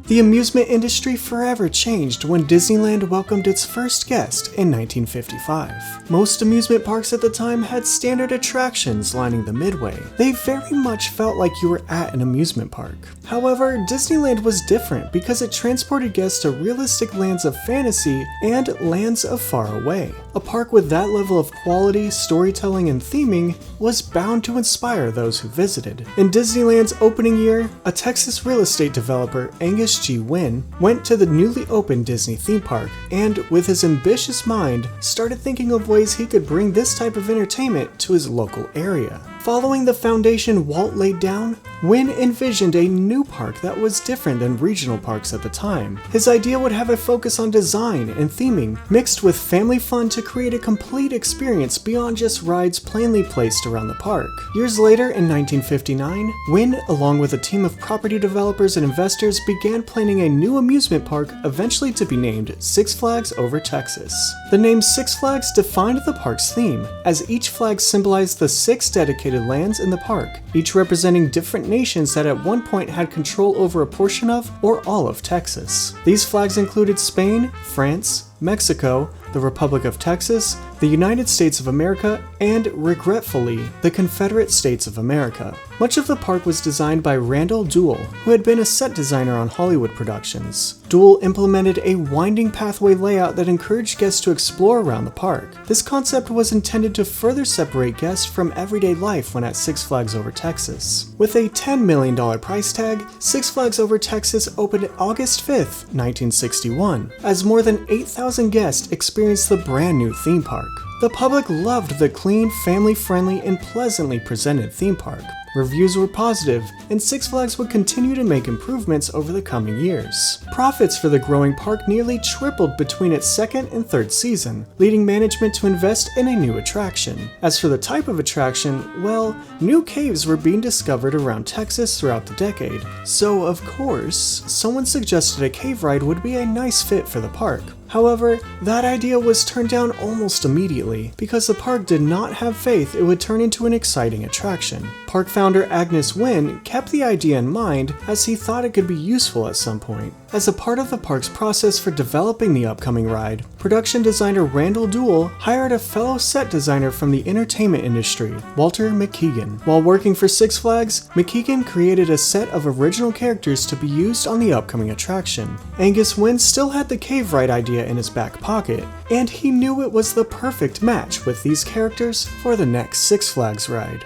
The amusement industry forever changed when Disneyland welcomed its first guest in 1955. Most amusement parks at the time had standard attractions lining the midway. They very much felt like you were at an amusement park. However, Disneyland was different because it transported guests to realistic lands of fantasy and lands of far away. A park with that level of quality, storytelling, and theming was bound to inspire those who visited. In Disneyland's opening year, a Texas real estate developer, Angus G. Wynn, went to the newly opened Disney theme park and, with his ambitious mind, started thinking of ways he could bring this type of entertainment to his local area. Following the foundation Walt laid down, Wynn envisioned a new park that was different than regional parks at the time. His idea would have a focus on design and theming, mixed with family fun to create a complete experience beyond just rides plainly placed around the park. Years later, in 1959, Wynn, along with a team of property developers and investors, began planning a new amusement park eventually to be named Six Flags Over Texas. The name Six Flags defined the park's theme, as each flag symbolized the 6 dedicated lands in the park, each representing different nations that at one point had control over a portion of or all of Texas. These flags included Spain, France, Mexico, the Republic of Texas, the United States of America, and, regretfully, the Confederate States of America. Much of the park was designed by Randall Duell, who had been a set designer on Hollywood productions. Duell implemented a winding pathway layout that encouraged guests to explore around the park. This concept was intended to further separate guests from everyday life when at Six Flags Over Texas. With a $10 million price tag, Six Flags Over Texas opened August 5th, 1961, as more than 8,000 guests experienced the brand new theme park. The public loved the clean, family-friendly, and pleasantly presented theme park. Reviews were positive, and Six Flags would continue to make improvements over the coming years. Profits for the growing park nearly tripled between its second and third season, leading management to invest in a new attraction. As for the type of attraction, well, new caves were being discovered around Texas throughout the decade. So, of course, someone suggested a cave ride would be a nice fit for the park. However, that idea was turned down almost immediately because the park did not have faith it would turn into an exciting attraction. Park founder Angus Wynn kept the idea in mind as he thought it could be useful at some point. As a part of the park's process for developing the upcoming ride, production designer Randall Duell hired a fellow set designer from the entertainment industry, Walter McKeegan. While working for Six Flags, McKeegan created a set of original characters to be used on the upcoming attraction. Angus Wynn still had the cave ride idea in his back pocket, and he knew it was the perfect match with these characters for the next Six Flags ride.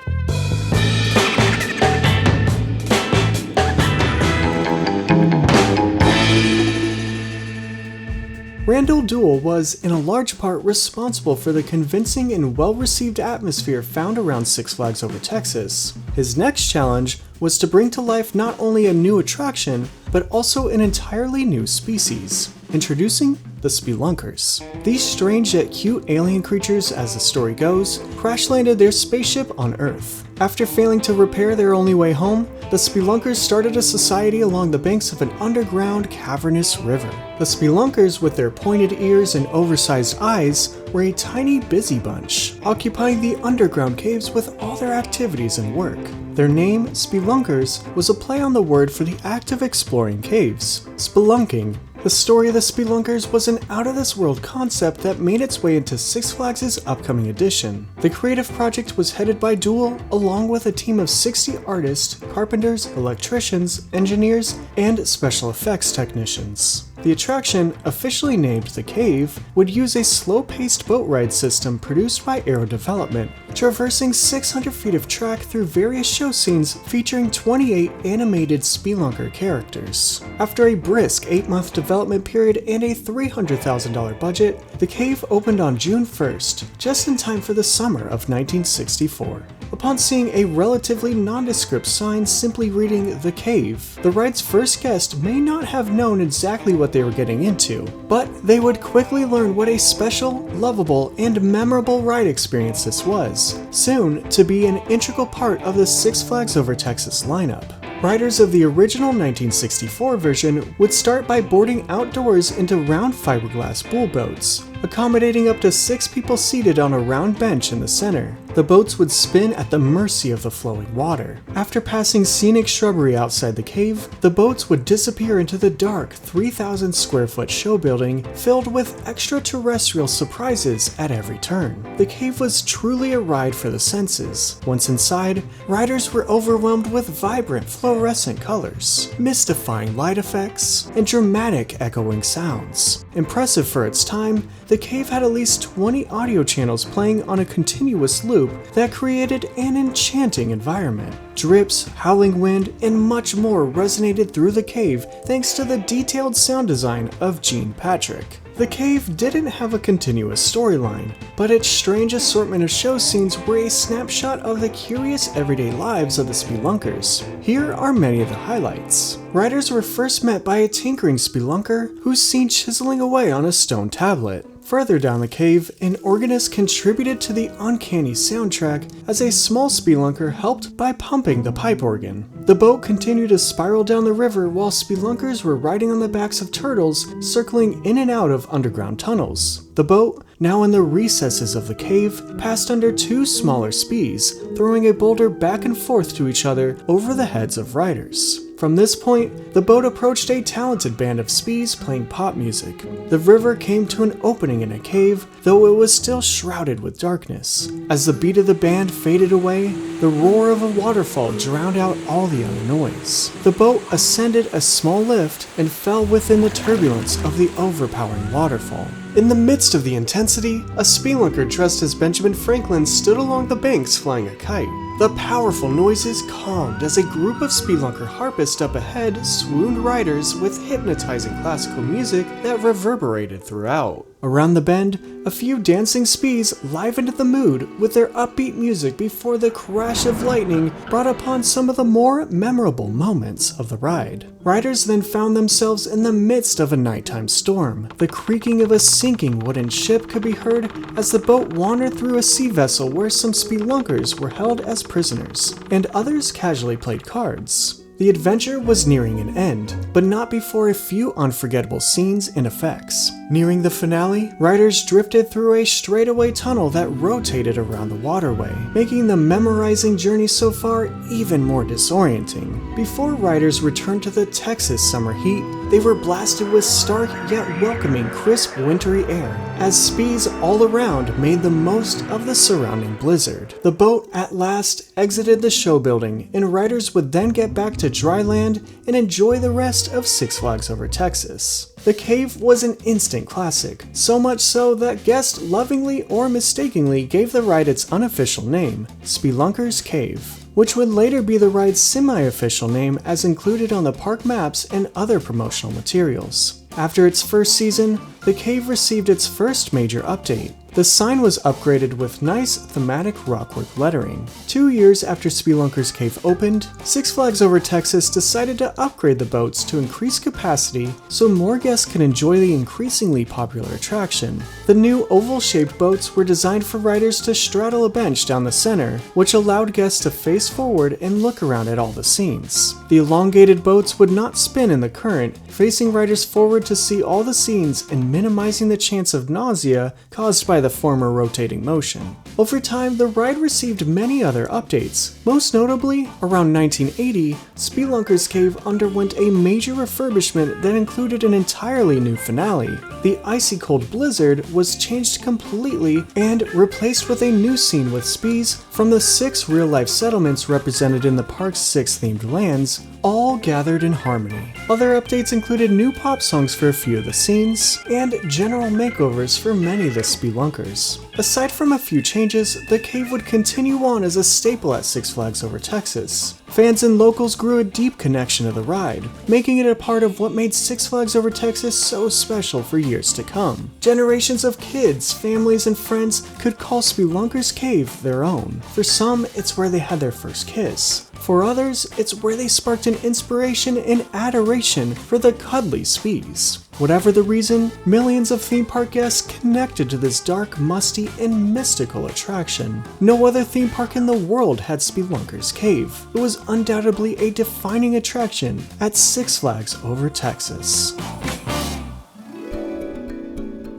Randall Duell was, in a large part, responsible for the convincing and well-received atmosphere found around Six Flags Over Texas. His next challenge was to bring to life not only a new attraction, but also an entirely new species. Introducing the Spelunkers. These strange yet cute alien creatures, as the story goes, crash-landed their spaceship on Earth. After failing to repair their only way home, the Spelunkers started a society along the banks of an underground, cavernous river. The Spelunkers, with their pointed ears and oversized eyes, were a tiny, busy bunch, occupying the underground caves with all their activities and work. Their name, Spelunkers, was a play on the word for the act of exploring caves, spelunking. The story of the Spelunkers was an out-of-this-world concept that made its way into Six Flags' upcoming edition. The creative project was headed by Duell, along with a team of 60 artists, carpenters, electricians, engineers, and special effects technicians. The attraction, officially named The Cave, would use a slow-paced boat ride system produced by Aero Development, traversing 600 feet of track through various show scenes featuring 28 animated Speelunker characters. After a brisk 8-month development period and a $300,000 budget, The Cave opened on June 1st, just in time for the summer of 1964. Upon seeing a relatively nondescript sign simply reading The Cave, the ride's first guest may not have known exactly what they were getting into, but they would quickly learn what a special, lovable, and memorable ride experience this was, soon to be an integral part of the Six Flags Over Texas lineup. Riders of the original 1964 version would start by boarding outdoors into round fiberglass bull boats, accommodating up to 6 people seated on a round bench in the center. The boats would spin at the mercy of the flowing water. After passing scenic shrubbery outside the cave, the boats would disappear into the dark 3,000 square foot show building filled with extraterrestrial surprises at every turn. The cave was truly a ride for the senses. Once inside, riders were overwhelmed with vibrant fluorescent colors, mystifying light effects, and dramatic echoing sounds. Impressive for its time, the cave had at least 20 audio channels playing on a continuous loop that created an enchanting environment. Drips, howling wind, and much more resonated through the cave thanks to the detailed sound design of Gene Patrick. The cave didn't have a continuous storyline, but its strange assortment of show scenes were a snapshot of the curious everyday lives of the Spelunkers. Here are many of the highlights. Riders were first met by a tinkering Spelunker who's seen chiseling away on a stone tablet. Further down the cave, an organist contributed to the uncanny soundtrack as a small Spelunker helped by pumping the pipe organ. The boat continued to spiral down the river while Spelunkers were riding on the backs of turtles, circling in and out of underground tunnels. The boat, now in the recesses of the cave, passed under two smaller Spees, throwing a boulder back and forth to each other over the heads of riders. From this point, the boat approached a talented band of Spees playing pop music. The river came to an opening in a cave, though it was still shrouded with darkness. As the beat of the band faded away, the roar of a waterfall drowned out all the other noise. The boat ascended a small lift and fell within the turbulence of the overpowering waterfall. In the midst of the intensity, a Spelunker dressed as Benjamin Franklin stood along the banks flying a kite. The powerful noises calmed as a group of Speelunker harpists up ahead swooned riders with hypnotizing classical music that reverberated throughout. Around the bend, a few dancing Spees livened the mood with their upbeat music before the crash of lightning brought upon some of the more memorable moments of the ride. Riders then found themselves in the midst of a nighttime storm. The creaking of a sinking wooden ship could be heard as the boat wandered through a sea vessel where some Spelunkers were held as prisoners, and others casually played cards. The adventure was nearing an end, but not before a few unforgettable scenes and effects. Nearing the finale, riders drifted through a straightaway tunnel that rotated around the waterway, making the memorizing journey so far even more disorienting. Before riders returned to the Texas summer heat, they were blasted with stark yet welcoming crisp wintry air, as Spees all around made the most of the surrounding blizzard. The boat at last exited the show building, and riders would then get back to dry land and enjoy the rest of Six Flags Over Texas. The cave was an instant classic, so much so that guests lovingly or mistakenly gave the ride its unofficial name, Speelunker's Cave, which would later be the ride's semi-official name as included on the park maps and other promotional materials. After its first season, the cave received its first major update. The sign was upgraded with nice thematic rockwork lettering. 2 years after Speelunker's Cave opened, Six Flags Over Texas decided to upgrade the boats to increase capacity so more guests could enjoy the increasingly popular attraction. The new oval-shaped boats were designed for riders to straddle a bench down the center, which allowed guests to face forward and look around at all the scenes. The elongated boats would not spin in the current, facing riders forward to see all the scenes and minimizing the chance of nausea caused by the former rotating motion. Over time, the ride received many other updates. Most notably, around 1980, Speelunker's Cave underwent a major refurbishment that included an entirely new finale. The icy cold blizzard was changed completely and replaced with a new scene with Spees from the 6 real-life settlements represented in the park's 6 themed lands, all gathered in harmony. Other updates included new pop songs for a few of the scenes, and general makeovers for many of the Spelunkers. Aside from a few changes, the cave would continue on as a staple at Six Flags Over Texas. Fans and locals grew a deep connection to the ride, making it a part of what made Six Flags Over Texas so special for years to come. Generations of kids, families, and friends could call Speelunker's Cave their own. For some, it's where they had their first kiss. For others, it's where they sparked an inspiration and adoration for the cuddly Spees. Whatever the reason, millions of theme park guests connected to this dark, musty, and mystical attraction. No other theme park in the world had Speelunker's Cave. It was undoubtedly a defining attraction at Six Flags Over Texas.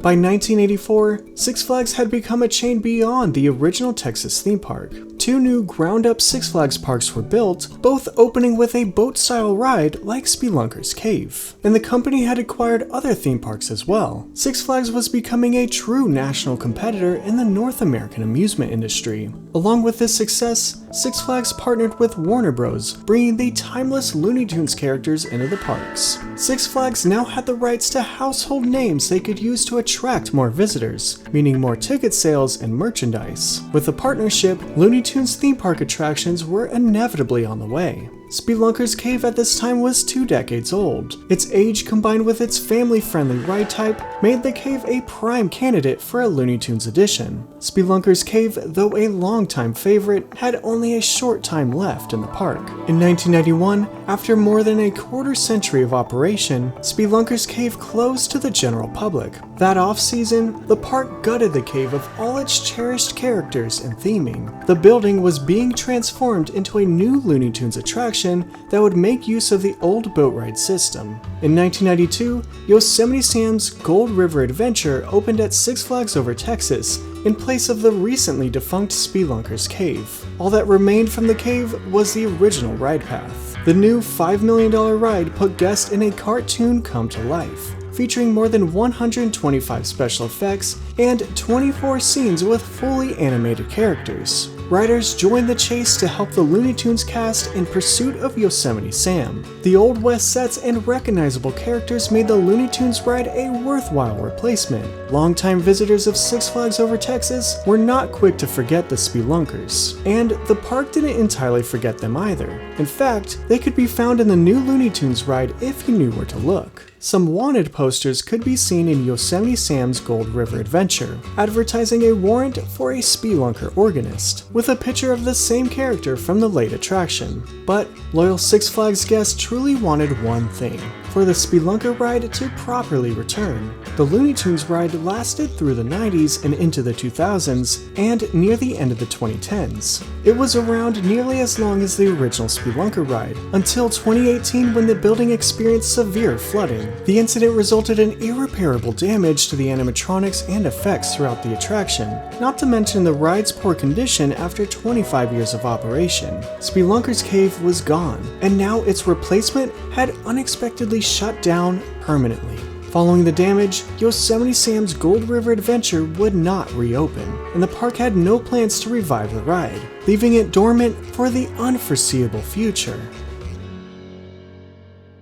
By 1984, Six Flags had become a chain beyond the original Texas theme park. Two new ground-up Six Flags parks were built, both opening with a boat-style ride like Speelunker's Cave. And the company had acquired other theme parks as well. Six Flags was becoming a true national competitor in the North American amusement industry. Along with this success, Six Flags partnered with Warner Bros., bringing the timeless Looney Tunes characters into the parks. Six Flags now had the rights to household names they could use to attract more visitors, meaning more ticket sales and merchandise. With the partnership, Looney Tunes theme park attractions were inevitably on the way. Speelunker's Cave at this time was 2 decades old. Its age combined with its family-friendly ride type made the cave a prime candidate for a Looney Tunes edition. Spelunker's Cave, though a longtime favorite, had only a short time left in the park. In 1991, after more than a quarter century of operation, Spelunker's Cave closed to the general public. That off-season, the park gutted the cave of all its cherished characters and theming. The building was being transformed into a new Looney Tunes attraction that would make use of the old boat ride system. In 1992, Yosemite Sam's Gold River Adventure opened at Six Flags Over Texas in place of the recently defunct Speelunker's Cave. All that remained from the cave was the original ride path. The new $5 million ride put guests in a cartoon come to life, featuring more than 125 special effects and 24 scenes with fully animated characters. Riders joined the chase to help the Looney Tunes cast in pursuit of Yosemite Sam. The Old West sets and recognizable characters made the Looney Tunes ride a worthwhile replacement. Longtime visitors of Six Flags Over Texas were not quick to forget the Spelunkers, and the park didn't entirely forget them either. In fact, they could be found in the new Looney Tunes ride if you knew where to look. Some wanted posters could be seen in Yosemite Sam's Gold River Adventure, advertising a warrant for a Spelunker organist, with a picture of the same character from the late attraction. But loyal Six Flags guests truly wanted one thing: for the Spelunker ride to properly return. The Looney Tunes ride lasted through the 90s and into the 2000s, and near the end of the 2010s. It was around nearly as long as the original Spelunker ride, until 2018 when the building experienced severe flooding. The incident resulted in irreparable damage to the animatronics and effects throughout the attraction, not to mention the ride's poor condition after 25 years of operation. Spelunker's Cave was gone, and now its replacement had unexpectedly shut down permanently. Following the damage, Yosemite Sam's Gold River Adventure would not reopen, and the park had no plans to revive the ride, leaving it dormant for the unforeseeable future.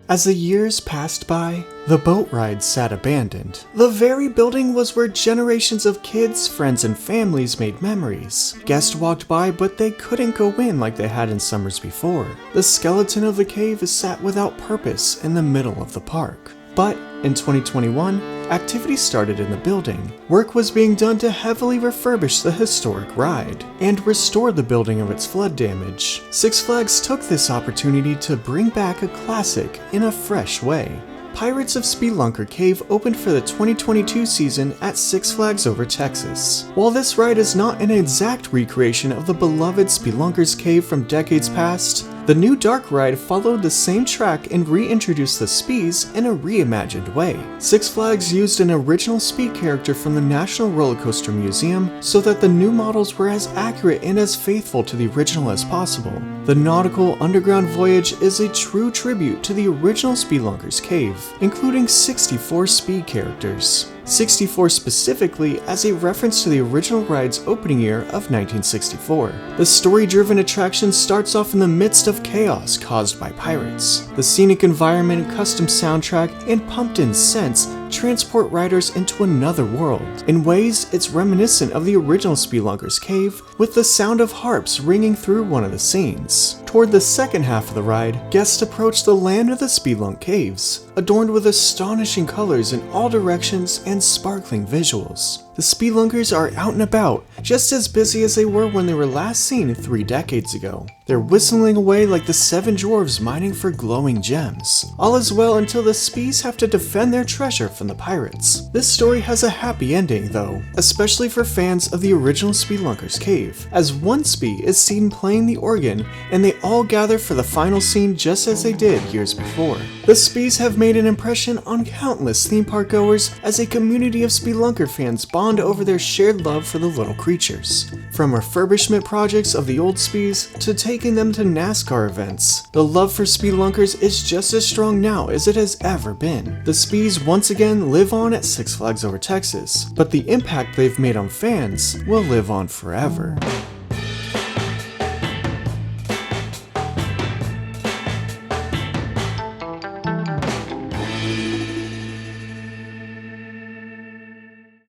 As the years passed by, the boat ride sat abandoned. The very building was where generations of kids, friends, and families made memories. Guests walked by, but they couldn't go in like they had in summers before. The skeleton of the cave sat without purpose in the middle of the park. But in 2021, activity started in the building. Work was being done to heavily refurbish the historic ride and restore the building of its flood damage. Six Flags took this opportunity to bring back a classic in a fresh way. Pirates of Speelunker Cave opened for the 2022 season at Six Flags Over Texas. While this ride is not an exact recreation of the beloved Spelunker's Cave from decades past, the new dark ride followed the same track and reintroduced the Spees in a reimagined way. Six Flags used an original Spee character from the National Roller Coaster Museum so that the new models were as accurate and as faithful to the original as possible. The nautical underground voyage is a true tribute to the original Spelunker's Cave, including 64 Spee characters. 64 specifically as a reference to the original ride's opening year of 1964. The story-driven attraction starts off in the midst of chaos caused by pirates. The scenic environment, custom soundtrack, and pumped-in scents transport riders into another world. In ways, it's reminiscent of the original Spelunker's Cave, with the sound of harps ringing through one of the scenes. Toward the second half of the ride, guests approach the land of the Speelunker Caves, adorned with astonishing colors in all directions and sparkling visuals. The Spelunkers are out and about, just as busy as they were when they were last seen 3 decades ago. They're whistling away like the 7 dwarves mining for glowing gems. All is well until the Spees have to defend their treasure from the pirates. This story has a happy ending though, especially for fans of the original Speelunker's Cave, as one Spee is seen playing the organ and they all gather for the final scene just as they did years before. The Spees have made an impression on countless theme park goers as a community of Spelunker fans bond over their shared love for the little creatures. From refurbishment projects of the old Spees to taking them to NASCAR events, the love for Spelunkers is just as strong now as it has ever been. The Spees once again live on at Six Flags Over Texas, but the impact they've made on fans will live on forever.